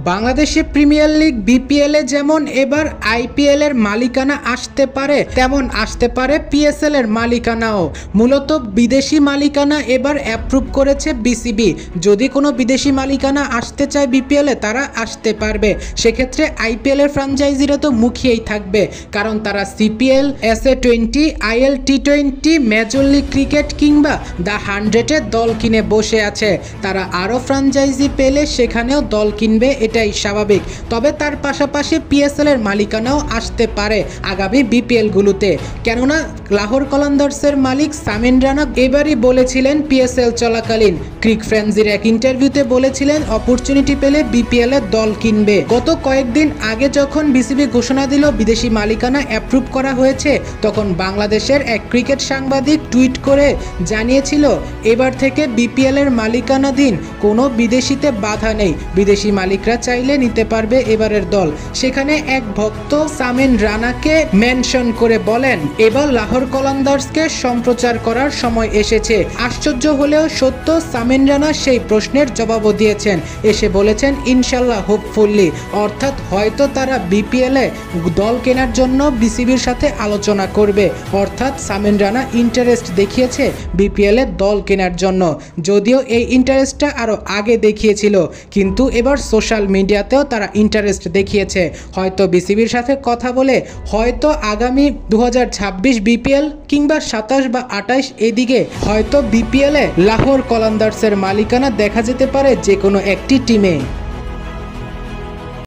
বাংলাদেশে premier league BPL এ যেমন এবার আইপিএল এর মালিকানা আসতে পারে, তেমন আসতে পারে পিএসএল এর মালিকানাও। মূলত বিদেশি মালিকানা এবার অ্যাপ্রুভ করেছে বিসিবি। যদি কোনো বিদেশি মালিকানা আসতে চায় বিপিএল এ, তারা আসতে পারবে। সেক্ষেত্রে আইপিএল এর ফ্র্যাঞ্চাইজিরা তো মুখিয়েই থাকবে, কারণ তারা CPL, SA20, IL T20, major league cricket কিংবা দ্য 100-এ দল কিনে বসে আছে। তারা আরও ফ্র্যাঞ্চাইজি পেলে সেখানেও দল কিনবে, এটাই স্বাভাবিক। তবে তার পাশাপাশি পিএসএল এর মালিকানাও আসতে পারে আগামী বিপিএল গুলোতে, কেননা লাহোর কলন্দার্সের মালিক সামিন রানা এবারই বলেছিলেন পিএসএল চলাকালীন ক্রিক ফ্রেন্সির এক ইন্টারভিউতে বলেছিলেন অপরচুনিটি পেলে বিপিএল এর দল কিনবে। গত কয়েকদিন আগে যখন বিসিবি ঘোষণা দিল বিদেশি মালিকানা অ্যাপ্রুভ করা হয়েছে, তখন বাংলাদেশের এক ক্রিকেট সাংবাদিক টুইট করে জানিয়েছিল এবার থেকে বিপিএল এর মালিকানাধীন কোনো বিদেশিতে বাধা নেই, বিদেশি মালিকরা চাইলে নিতে পারবে এবারের দল। সেখানে এক ভক্ত সামিন রানাকে মেনশন করে বলেন এবার লাহোর কলন্দার্সকে সম্প্রচার করার সময় এসেছে। আশ্চর্য হলেও সত্য, সামিন রানা সেই প্রশ্নের জবাবও দিয়েছেন, এসে বলেছেন ইনশাল্লাহ, হোপফুল্লি, অর্থাৎ হয়তো তারা বিপিএল এ দল কেনার জন্য বিসিবির সাথে আলোচনা করবে। অর্থাৎ সামিন রানা ইন্টারেস্ট দেখিয়েছে বিপিএল এ দল কেনার জন্য, যদিও এই ইন্টারেস্টটা আরও আগে দেখিয়েছিল, কিন্তু এবার সোশ্যাল মিডিয়াতেও তারা ইন্টারেস্ট দেখিয়েছে। হয়তো বিসিবির সাথে কথা বলে হয়তো আগামী 2026 বিপিএল কিংবা 27 বা 28 এদিকে হয়তো বিপিএল এ লাহোর কলন্দার্সের মালিকানা দেখা যেতে পারে যে কোনো একটি টিমে।